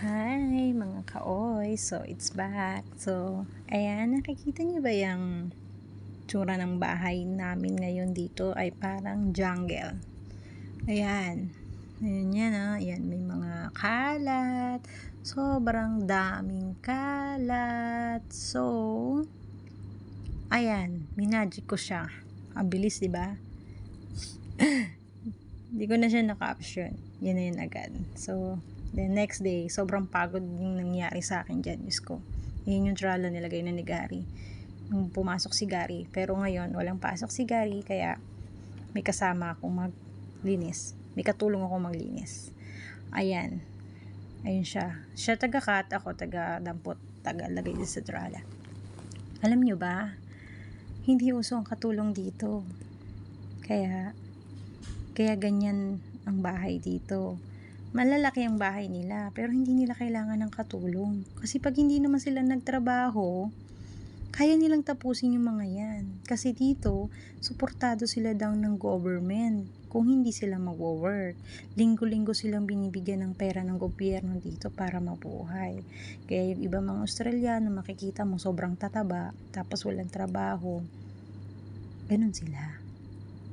Hi mga kaoy! So, it's back. So, ayan, nakikita niyo ba yung tsura ng bahay namin ngayon dito ay parang jungle. Ayan. Ayan yan Ayan, may mga kalat. Sobrang daming kalat. So, ayan, minagic ko siya. Ang bilis, di ba? Hindi ko na siya naka-option. Yan na yun agad. So, the next day, sobrang pagod yung nangyari sa akin dyan. Diyos ko. Yun yung tralo nilagay na ni Gary. Nung pumasok si Gary. Pero ngayon, walang pasok si Gary. Kaya, may kasama akong maglinis. May katulong ako maglinis. Ayan. Ayun siya. Siya taga-cut. Ako taga-dampot. Taga-lagay sa trala. Alam nyo ba? Hindi uso ang katulong dito. Kaya ganyan ang bahay dito. Malalaki ang bahay nila, pero hindi nila kailangan ng katulong. Kasi pag hindi naman sila nagtrabaho, kaya nilang tapusin yung mga yan. Kasi dito, suportado sila daw ng government kung hindi sila mag-work. Linggo-linggo silang binibigyan ng pera ng gobyerno dito para mabuhay. Kaya yung iba mga Australiano, makikita mo sobrang tataba, tapos walang trabaho. Ganun sila.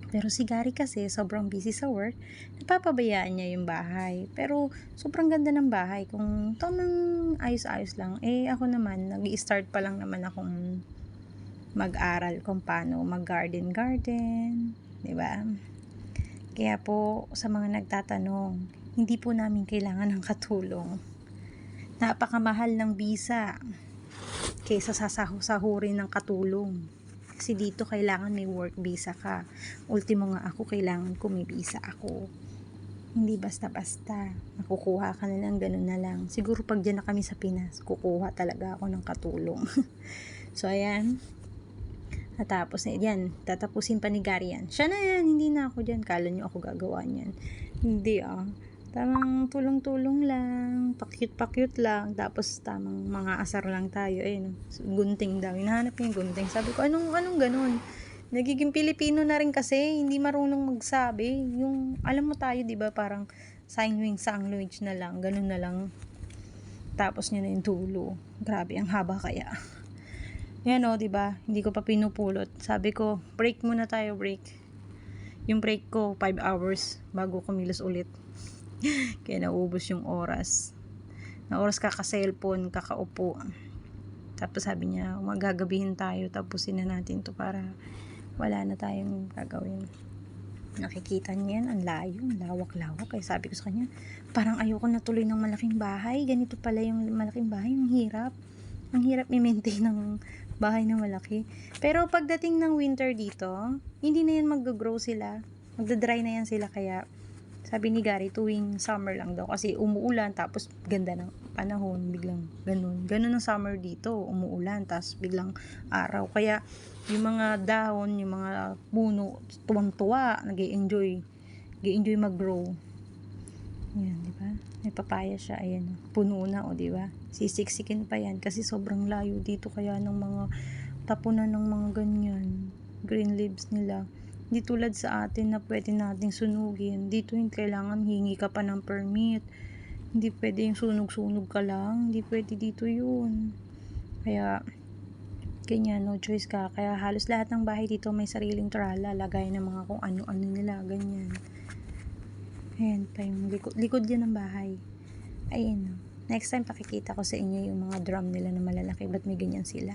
Pero si Gary kasi sobrang busy sa work, napapabayaan niya yung bahay. Pero sobrang ganda ng bahay. Kung tamang ayos-ayos lang. Ako naman, nag-i-start pa lang naman akong mag-aral kung paano mag-garden. Diba? Kaya po, sa mga nagtatanong, hindi po namin kailangan ng katulong. Napakamahal ng visa kaysa sasahurin ng katulong. Kasi dito kailangan may work visa ka. Ultimo nga ako, kailangan ko may visa ako. Hindi basta-basta. Nakukuha ka na lang, ganun na lang. Siguro pag dyan na kami sa Pinas, kukuha talaga ako ng katulong. So, ayan. Natapos na yan. Tatapusin pa ni Gary yan. Siya na yan, hindi na ako dyan. Kala nyo ako gagawa niyan. Hindi Tamang tulong-tulong lang, pakyut-pakyut lang, tapos tamang mga asar lang tayo. Gunting daw. Hinahanap yung gunting. Sabi ko, anong ganun? Nagiging Pilipino na rin kasi, hindi marunong magsabi. Yung, alam mo tayo, di ba, parang sign language na lang, ganun na lang. Tapos niya na yung tulo. Grabe, ang haba kaya. Yan di ba? Hindi ko pa pinupulot. Sabi ko, break muna tayo, break. Yung break ko, 5 hours bago kumilos ulit. Kaya naubos yung oras. Na oras kaka-cellphone, kakaupo. Tapos sabi niya, magagabihin tayo, tapusin na natin to para wala na tayong gagawin. Nakikita niya yan, ang layo, ang lawak-lawak. Kaya sabi ko sa kanya, parang ayoko na tuloy ng malaking bahay. Ganito pala yung malaking bahay, ang hirap. Ang hirap i-maintain ng bahay na malaki. Pero pagdating ng winter dito, hindi na yan mag-grow sila. Magda-dry na yan sila, kaya sabi ni Gary, tuwing summer lang daw. Kasi umuulan, tapos ganda ng panahon, biglang ganun. Ganun ang summer dito, umuulan, tapos biglang araw. Kaya yung mga dahon, yung mga puno, tuwang-tuwa, nag-i-enjoy mag-grow. Yan, di ba? May papaya siya, ayan. Puno na, di ba? Sisiksikin pa yan, kasi sobrang layo dito, kaya ng mga tapunan ng mga ganyan, green leaves nila. Hindi tulad sa atin na pwede nating sunugin. Dito yung kailangan hingi ka pa ng permit. Hindi pwede yung sunog-sunog ka lang. Hindi pwede dito yun. Kaya, ganyan, no choice ka. Kaya halos lahat ng bahay dito may sariling trala. Lagay ng mga kung ano-ano nila. Ganyan. Ayan pa yung likod yan ng bahay. Ayan, no. Next time pakikita ko sa inyo yung mga drum nila na malalaki. Ba't may ganyan sila?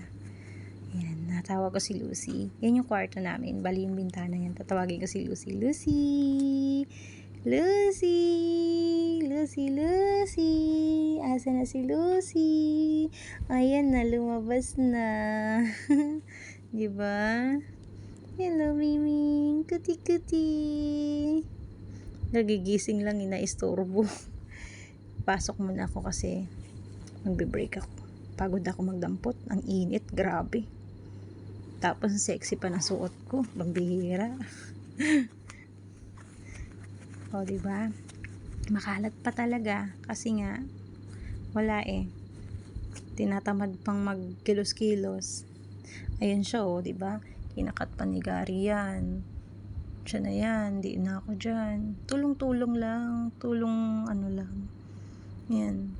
Ayan, natawag ko si Lucy. Yan yung kwarto namin. Bali yung bintana yan. Tatawagin ko si Lucy. Lucy! Lucy! Lucy, Lucy! Asa na si Lucy? Ayan na, lumabas na. Diba? Hello, Miming. Kuti-kuti. Nagigising lang, inaistorbo. Pasok muna ako kasi magbe-break ako. Pagod ako magdampot. Ang init, grabe. Tapos sexy pa na suot ko. Pambihira. Diba? Makalat pa talaga. Kasi nga, wala tinatamad pang magkilos-kilos. Ayun siya, diba? Kinakat pa ni Gary yan. Siya na yan. Di na ako dyan. Tulong-tulong lang. Tulong lang. Yan.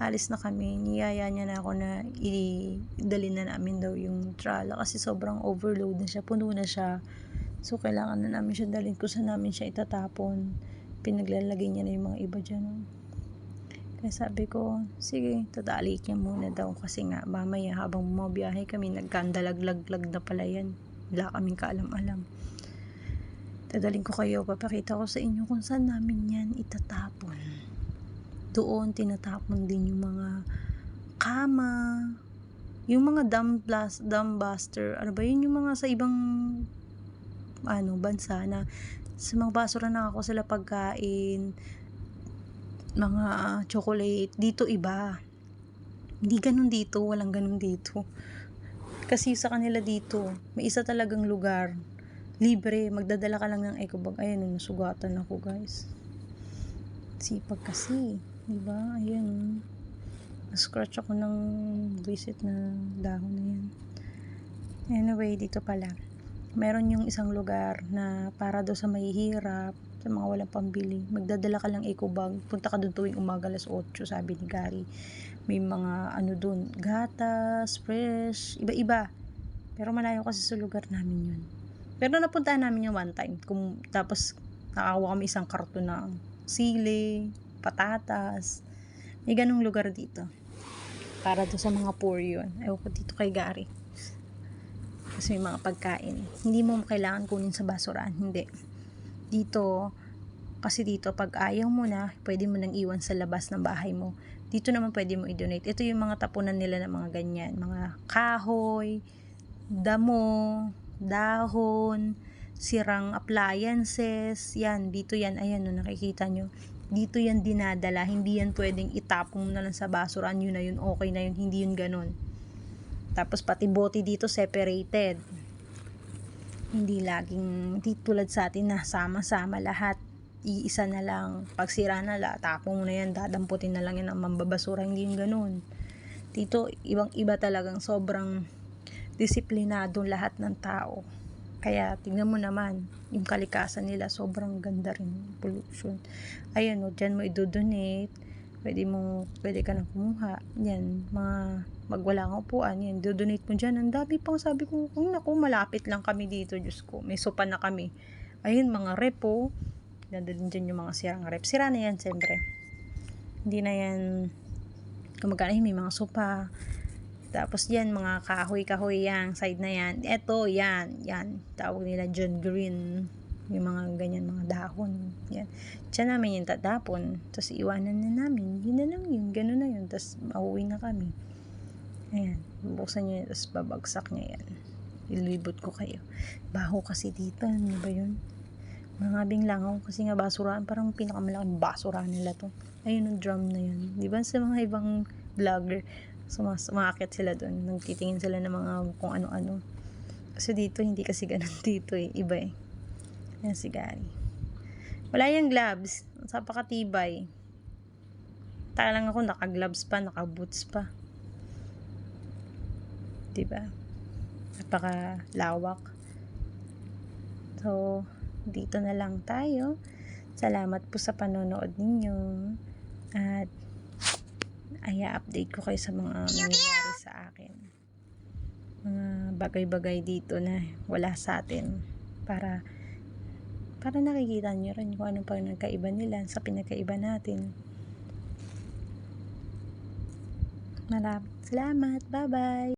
alis na kami, niyaya niya na ako na idalhin na namin daw yung trala kasi sobrang overload na siya, puno na siya. So, kailangan na namin siya dalhin kung saan namin siya itatapon. Pinaglalagay niya na yung mga iba dyan. Oh. Kaya sabi ko, sige, tatalik niya muna daw kasi nga, mamaya habang bumabiyahe kami, nagkandalaglag na pala yan. Wala kaming kaalam-alam. Dadaling ko kayo, papakita ko sa inyo kung saan namin yan itatapon. Doon, tinatapon din yung mga kama, yung mga dumpbuster, ano ba yun, yung mga sa ibang bansa na sa mga basura na ako sila pagkain, mga chocolate, dito iba. Hindi ganun dito, walang ganun dito. Kasi sa kanila dito, may isa talagang lugar, libre, magdadala ka lang ng eco bag. Ayan, nasugatan ako guys. Sipag kasi, diba? Ayan, na-scratch ako ng visit na dahon na yan. Anyway, dito pala. Meron yung isang lugar na para daw sa mahihirap, sa mga walang pambili. Magdadala ka lang eco bag. Punta ka doon tuwing umaga 8:00, sabi ni Gary. May mga doon, gatas, fresh, iba-iba. Pero malayo kasi sa lugar namin yun. Pero napuntahan namin yung one time. Tapos nakakuha kami isang karton ng sili, patatas. May ganung lugar dito. Para doon sa mga poor yun. Ewan ko dito kay Gary. Kasi may mga pagkain. Hindi mo kailangan kunin sa basurahan. Hindi. Dito, kasi dito, pag ayaw mo na, pwede mo nang iwan sa labas ng bahay mo. Dito naman pwede mo i-donate. Ito yung mga tapunan nila ng mga ganyan. Mga kahoy, damo, dahon, sirang appliances, yan, dito yan, ayan, nakikita nyo, dito yan dinadala, hindi yan pwedeng itapon mo na lang sa basurahan, yun na yun, okay na yun, hindi yun ganun. Tapos pati bote dito separated, hindi laging, hindi tulad sa atin na sama-sama lahat, iisa na lang, pag sira na tapon mo na yan, dadamputin na lang yan ang mambabasura, hindi yun ganun. Dito, ibang iba talagang sobrang disiplinado lahat ng tao. Kaya tingnan mo naman, yung kalikasan nila sobrang ganda rin, pollution. Ayan, dyan mo i-donate, pwede ka na kumuha. Yan, magwala kang upuan, yan, do-donate mo dyan. Ang dami pang, sabi ko, naku, malapit lang kami dito, Diyos ko, may sopa na kami. Ayun, mga repo, dadalhin dyan yung mga sirang rep. Sira na yan, siyempre. Hindi na yan, kumagana may mga sopa. Tapos yan, mga kahoy-kahoy yan, side na yan. Eto, yan. Tawag nila John Green. Yung mga ganyan, mga dahon. Yan. Diyan namin yung tatapon. Tapos iwanan na namin. Yun na lang yun. Ganun na yun. Tapos mauwi na kami. Ayan. Buksan nyo yun. Tapos babagsak niya yan. Ilibot ko kayo. Baho kasi dito. Ano ba yun? Mga langaw. Kasi nga basuraan. Parang pinakamalaking basuraan nila to. Ayun yung drum na yan. Di ba sa mga ibang vlogger, sumakit sila doon, nagtitingin sila ng mga kung ano-ano. Kasi dito, hindi kasi ganun dito eh. Iba eh. Yan si Gary. Wala yung gloves. Napakatibay. Lang ako, naka-gloves pa, naka-boots pa. Diba? Napaka-lawak. So, dito na lang tayo. Salamat po sa panonood ninyo. At update ko kayo sa mga nangyayari sa akin, mga bagay-bagay dito na wala sa atin, para nakikita nyo rin kung anong pinagkaiba nila sa pinagkaiba natin. Maraming salamat, bye bye.